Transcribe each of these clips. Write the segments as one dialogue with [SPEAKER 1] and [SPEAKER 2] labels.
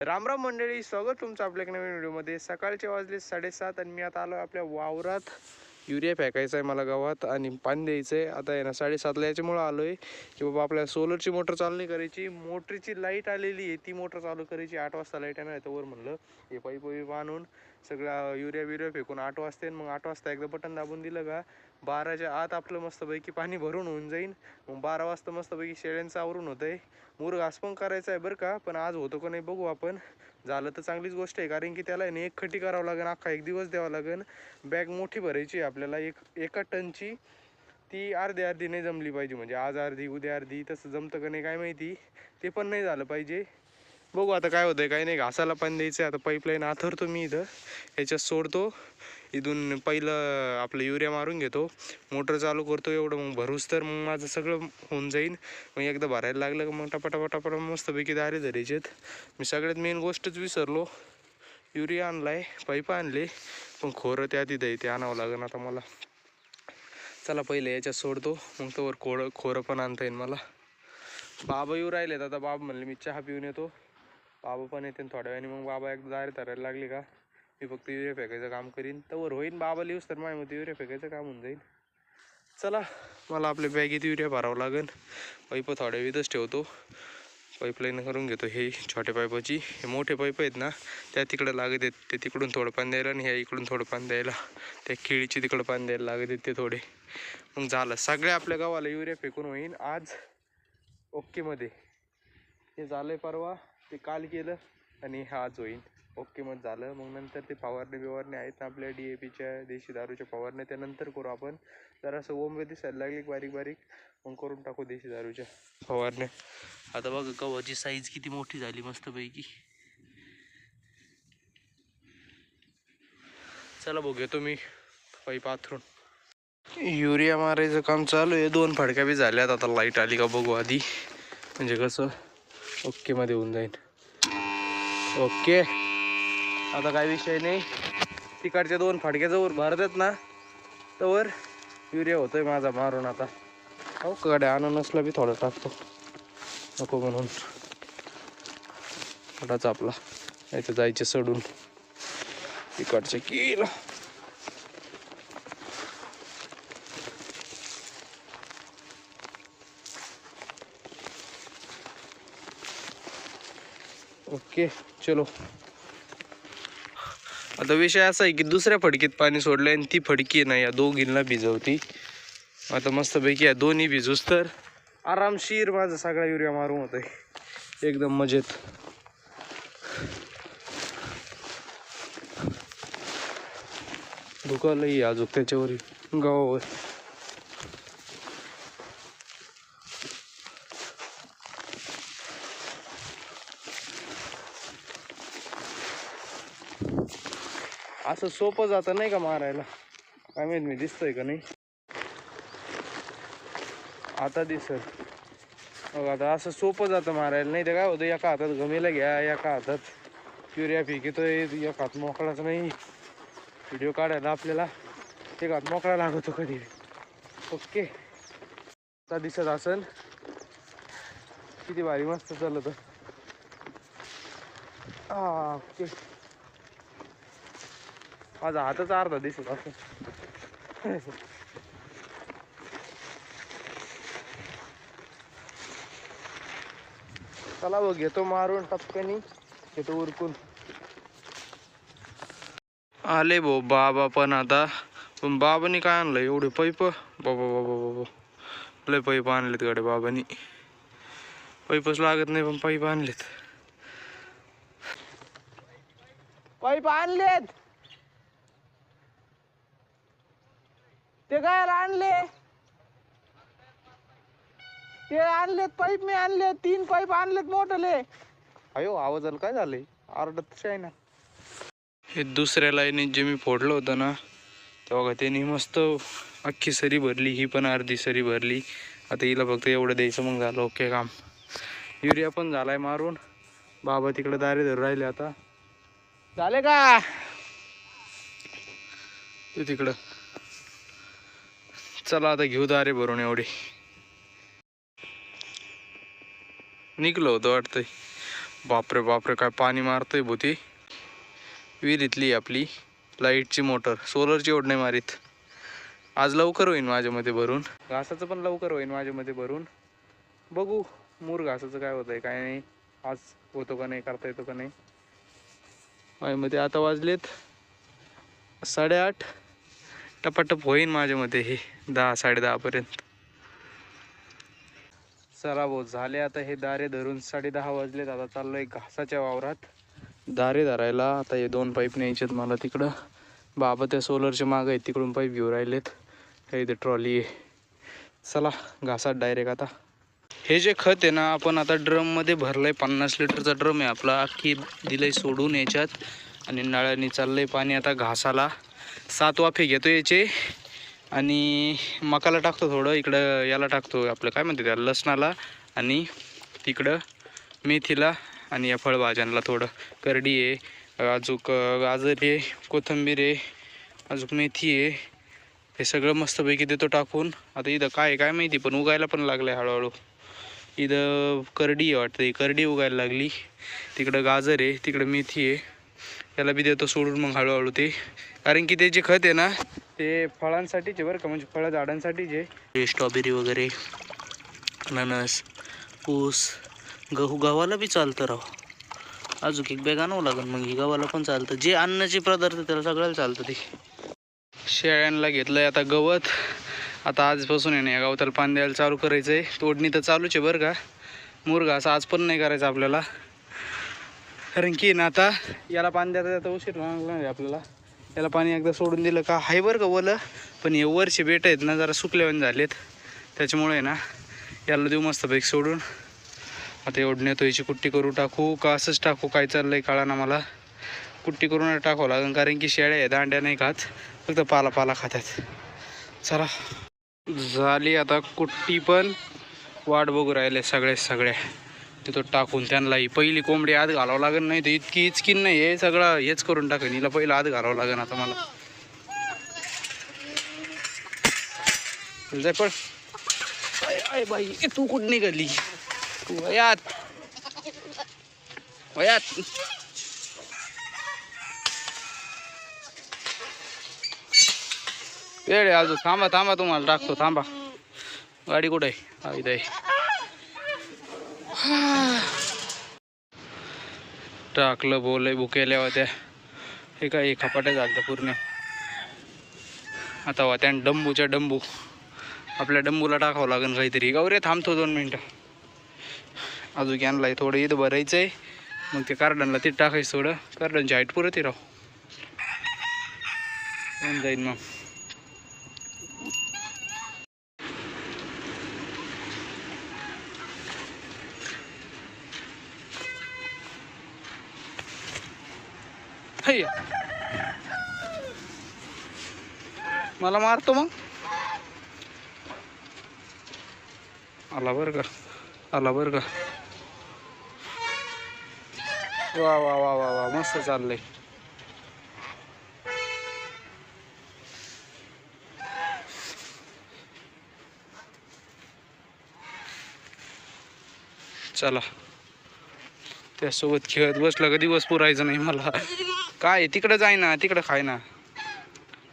[SPEAKER 1] रामराम मंडळी, स्वागत तुमचं आपल्या एक नवीन व्हिडिओमध्ये। सकाळचे वाजले 7:30 आणि मी आता आलो आपल्या वावरात। युरिया फेकायचा आहे मला गावात आणि पाणी द्यायचं आहे। आता आहे ना 7:30ला याच्यामुळे आलो आहे की बाबा आपल्याला सोलरची मोटर चालू नाही करायची, मोटरीची लाईट आलेली आहे ती मोटर चालू करायची। 8 वाजता लाईट येणार आहे, तर वर म्हणलं हे पाईप आणून सगळं युरिया बिरिया फेकून 8 वाजता मग 8 वाजता एकदा बटन दाबून दिलं का 12च्या आत आपलं मस्तपैकी पाणी भरून होऊन जाईल। मग 12 वाजता मस्तपैकी शेळ्यांचं आवरून होतं आहे। मुरघास पण करायचा आहे बरं का, पण आज होतो का नाही बघू आपण। झालं तर चांगलीच गोष्ट आहे, कारण की त्याला आहे ना एक खटी करावं लागेल, अख्खा एक दिवस द्यावा लागेल। बॅग मोठी भरायची आपल्याला, एका टनची। ती अर्धी नाही जमली पाहिजे, म्हणजे आज अर्धी उद्या अर्धी, तसं जमतं का नाही काय माहिती। ते पण नाही झालं पाहिजे, बघू आता काय होतंय काय नाही। घासाला पाणी द्यायचं आता, पाईपलाईन आथरतो मी इथं, ह्याच्यात सोडतो। इथून पहिलं आपलं युरिया मारून घेतो, मोटर चालू करतो एवढं, मग भरूस तर मग माझं सगळं होऊन जाईल। मग एकदा भरायला लागलं का मग टपाटपाटपाट मस्तपैकी दारे धरायचेत। मी सगळ्यात मेन गोष्टच विसरलो, युरिया आणलाय, पाईप आणले, पण खोरं त्या तिथं ते आणावं लागेल आता मला। चला पहिले याच्यात सोडतो, मग तोवर खोरं पण आणता येईल मला। बाबा येऊ राहिलेत आता, बाबा म्हणले मी चहा पिऊन येतो, बाबा पण येते थोड्या वेळाने। मग बाबा एकदा दारे धरायला लागले का मी फक्त युरिया फेकायचं काम करीन, तर होईन बाबा लिहूस तर माझ्या युरिया फेकायचं काम होऊन जाईल। चला मला आपल्या बॅगेत युरिया भरावं लागेल। पाईप थोड्या वेळच ठेवतो, पाईपलाईन करून घेतो। हे छोट्या पाईपाची, हे मोठे पाईप आहेत ना त्या तिकडं लागत आहेत, ते तिकडून थोडं पाणी द्यायला आणि ह्या इकडून थोडं पाणी द्यायला, त्या केळीची तिकडं पाणी द्यायला लागत आहेत ते थोडे। मग झालं सगळ्या आपल्या गावाला युरिया फेकून होईन आज ओके मध्ये। हे झालंय परवा, ते काल केलं आणि हे आज होईल ओके मध्ये झालं। मग नंतर ते फवारणी आहेत ना आपल्या DAPच्या देशी दारूच्या फवारण्या, त्यानंतर करू आपण। जरासं ओंबे दिसायला लागली बारीक बारीक, मग करून टाकू देशी दारूच्या फवारण्या। आता बघा गव्हाची साईज किती मोठी झाली मस्तपैकी। चला बघ घेतो मी पाईप आथरून, युरिया मारायचं काम चालू आहे। 2 फडक्या बी झाल्यात, आता लाईट आली का बघू आधी, म्हणजे कसं ओके मध्ये होऊन जाईल। ओके, आता काय विषय नाही। तिकडच्या 2 फडक्या जवळ भरतात ना तवर युरिया होतोय माझा मारून। आता हो गाड्या आणून नसला बी थोडं टाकतो, नको म्हणून थोडाच आपला याचं जायचे सोडून तिकडचे केलं। ओके चलो, आता विषय असा आहे की दुसऱ्या फडकीत पाणी सोडलंय आणि ती फडकी ना या दोघींना भिजवती। आता मस्तपैकी या दोन्ही भिजूस तर आरामशीर माझा सगळा युरिया मारून होतोय एकदम मजेत। धुकालही अजून त्याच्यावर गावावर। असं सोपं जातं नाही का मारायला, काय माहित मी दिसतोय का नाही आता दिसत। आता असं सोपं जातं मारायला, नाही तर काय होतं एका हातात गमेला घ्या, एका हातात युरिया फेकितोय, एक हात मोकळाच नाही। व्हिडिओ काढायला आपल्याला एक हात मोकळा लागतो कधी। ओके, आता दिसत असेल किती भारी मस्त चालत। ओके, माझा हातच अर्धा दिसत असं। चला बघ घेतो मारून टपकनी, घेतो उरकून। आले भाऊ बाबा पण आता, पण बाबांनी काय आणलं एवढे पाईप, बाबा बाबा बाबा लय पाईप आणलेत गाड्या बाबांनी। पाईपच लागत नाही पण पाईप आणलेत, पाईप आणलेत। ते काय आणले, ते आणलेत पाईप, मी आणले 3 पाईप आणलेत मोठले। अयो आवाजाला काय झालंय, आरडतच आहे ना। हे दुसऱ्या लाईनीत जे मी फोडलं होतं ना तेव्हा त्यांनी मस्त अख्खी सरी भरली, ही पण अर्धी सरी भरली। आता हिला फक्त एवढं द्यायचं, मग झालं ओके काम। युरिया पण झालाय मारून, बाबा तिकडे दारे धरून राहिले। आता झाले का ते तिकडं, चला आता घेऊ दारे भरून। एवढे निघलं होतं वाटतंय, बापरे बापरे, काय पाणी मारतोय भोती. विहिरीतली आपली लाईटची मोटर, सोलरची ओढ नाही मारीत. आज लवकर होईन माझ्यामध्ये भरून, घासाचं पण लवकर होईन माझ्यामध्ये भरून. बघू मूर घासाचं काय होतंय काय नाही, आज होतो का नाही, करता येतो का नाही. माझ्यामध्ये आता वाजलेत 8:30. टपाटप होईन माझ्यामध्ये हे 10 10:30 पर्यंत. चला भाऊ, झाले आता हे दारे धरून 10:30 वाजलेत. आता चाललोय घासाच्या वावरात दारे धरायला. आता हे 2 पाईप न्यायचेत मला तिकडं. बाबा त्या सोलरच्या मागं आहेत, तिकडून पाईप घेऊन राहिलेत. हे इथे ट्रॉली आहे. चला घासात डायरेक्ट. आता हे जे खत आहे ना, आपण आता ड्रममध्ये भरलंय. 50 लिटरचा ड्रम आहे आपला. अख्खी दिलंय सोडून याच्यात आणि नळ्याने चाललंय पाणी. आता घासाला 7 वाफे घेतो याचे आणि मकाला टाकतो थोडं, इकडं याला टाकतो आपलं काय म्हणते त्याला, लसणाला, आणि तिकडं मेथीला, आणि या फळभाज्यांना थोडं. करडी आहे, अजून गाजर आहे, कोथिंबीर आहे, अजून मेथी आहे. हे सगळं मस्तपैकी देतो टाकून. आता इथं काय काय माहिती, पण उगायला पण लागलं आहे हळूहळू. इथं करडी आहे वाटतं, ही करडी उगायला लागली. तिकडं गाजर आहे, तिकडं मेथी आहे. याला बी देतो सोडून मग हळूहळू ते, कारण की ते जे खत आहे ना ते फळांसाठीचे बरं का, म्हणजे फळं झाडांसाठीचे. स्ट्रॉबेरी वगैरे, अननस, ऊस, गव्हाला बी चालतं राव. अजून एक बॅग आणावं लागेल मग. ही गव्हाला पण चालतं, जे अन्नाचे पदार्थ त्याला सगळ्याला चालतं. ते शेळ्यांना घेतलंय आता गवत. आता आजपासून आहे ना या गवताला पाणी द्यायला चालू करायचं आहे. तोडणी तर चालूच आहे बरं का. मुरगा असं आज पण नाही करायचं आपल्याला, कारण की ना आता याला पाणी द्यायचं उशीर लागणार आहे आपल्याला. याला पाणी एकदा सोडून दिलं का आहे बरं का ओलं, पण हे वरचे बेट आहेत ना जरा सुकलेवन झालेत, त्याच्यामुळे ना याला देऊ मस्तपैकी सोडून. आता एवढं नेतो, याची कुट्टी करू टाकू का असंच टाकू, काय चाललंय कळा ना मला. कुट्टी करून टाकावं लागेल, कारण की शेळ्या आहे दांड्या नाही खात, फक्त पाला खातात. चला झाली आता कुट्टी, पण वाट बघू राहिले सगळ्या तिथं टाकून. त्यांना ही पहिली कोंबडी आत घालावं लागेल, नाही तर इतकी इचकीन नाही हे सगळं हेच करून टाकेन. हिला पहिलं आत घालावं लागेल आता मला. जाय पण आय बाई, तू कुठं निघाली, तू वयात वेळ अजून. थांबा तुम्हाला टाकतो, थांबा. गाडी कुठे आहे? इथं आहे. टाकलं बोलय बुकेल्या होत्या. हे काय खपाट्या झालं पूर्ण. आता होत्या डंबू आपल्या डंबूला टाकावं लागेल काहीतरी. गौरे थांबतो 2 मिनटं. अजून आणलाय थोडं इथं भरायचं आहे, मग ते कार्डनला ते टाकायचं. थोडं कार्डनची हाईट पुरत राव होऊन जाईल मग. मला मारतो मग. आला बरं का. वा मस्त चाललंय. चला त्यासोबत खेळत बसला का दिवस पुरायचं नाही मला. काय तिकडं जाय ना, तिकडं खाय ना.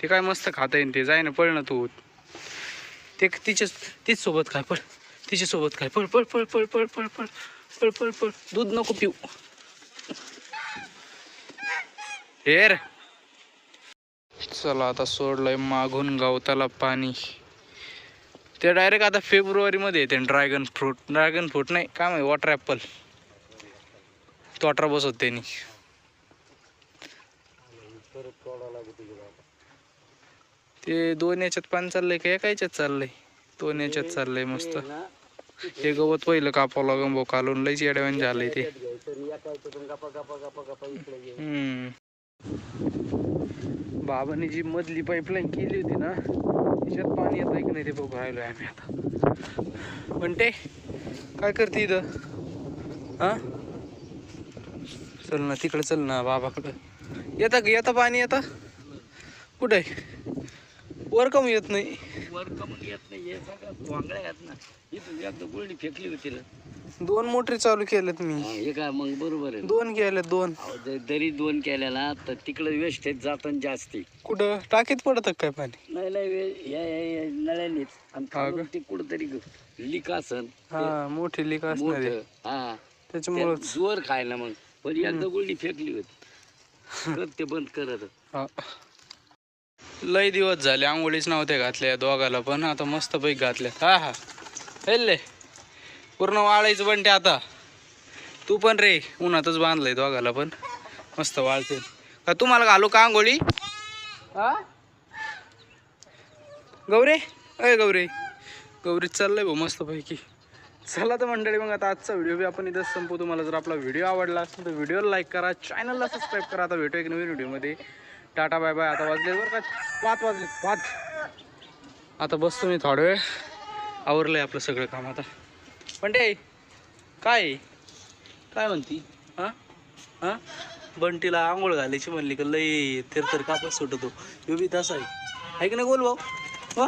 [SPEAKER 1] ते काय मस्त खाता येईन, ते जाय ना, पळ ना तू. ते तीच सोबत काय, पळ तिच्या सोबत काय, पळ. दूध नको पिऊ. हेर चला आता सोडलंय मागून गवताला पाणी. ते डायरेक्ट आता फेब्रुवारीमध्ये येते. ड्रॅगन फ्रूट नाही काय माहिती, वॉटर ॲपल. तोटरा बसवत त्यांनी. ते 2 याच्यात पाणी चाललंय का एका याच्यात चाललंय? 2 याच्यात चाललंय मस्त. हे गवत पहिलं कापावं लागून भाऊ, कालून लयच येड्यावानी झालंय ते. बाबांनी जी मधली पाईपलाईन केली होती ना, त्याच्यात पाणी येतं की नाही ते बघू राहिलोय आम्ही आता. पण ते काय करते इथं? हा चल ना तिकडे, चल ना बाबाकडं. येतं पाणी येतं कुठे? वर कमी येत नाही.
[SPEAKER 2] वर कमी येत नाही, हे सगळं वांगड्या आहेत ना. इथून एकदा गुळणी फेकली होती ना,
[SPEAKER 1] 2 मोटरी चालू केल्यात मी.
[SPEAKER 2] हे काय मग बरोबर आहे.
[SPEAKER 1] 2 केल्यात 2.
[SPEAKER 2] जरी 2 केल्या ना तर तिकडे वेस्टेज जातं जास्ती.
[SPEAKER 1] कुठं टाकीत पडतं काय पाणी?
[SPEAKER 2] नाही या नळ्यानेच आणि ते कुठंतरी लीक असन.
[SPEAKER 1] हा मोठी लीक असणार आहे.
[SPEAKER 2] हा
[SPEAKER 1] त्याच्यामुळे
[SPEAKER 2] जोर खायला मग पण एकदा गुळणी फेकली होती करते बंद करत.
[SPEAKER 1] लय दिवस झाले आंघोळीच नव्हते घातल्या दोघाला पण आता मस्त पैकी घातल्या. हा हा हेल्ले पूर्ण वाळायचं बंटे आता. तू पण रे उन्हातच बांधलंय दोघाला पण मस्त वाळते का. तुम्हाला घालू का आंघोळी? हा गौरे अय गौरे गौरीच चाललंय भाऊ मस्त पैकी. चला तर मंडळी मग आता आजचा व्हिडिओ बी आपण इथंच संपू. तुम्हाला जर आपला व्हिडिओ आवडला असेल तर व्हिडिओला लाईक करा, चॅनलला सबस्क्राईब करा. आता भेटू एक नवीन व्हिडिओमध्ये. टाटा बाय बाय. आता वाजले बरं का 5 वाजले 5. आता बसतो मी थोडा वेळ. आवरलंय आपलं सगळं काम आता. पण ते काय काय म्हणती? हां हां बंटीला आंघोळ घालायची म्हणली का लई थेर कापच सुटतो. यो बी तसा आहे की नाही गोल भाऊ? हां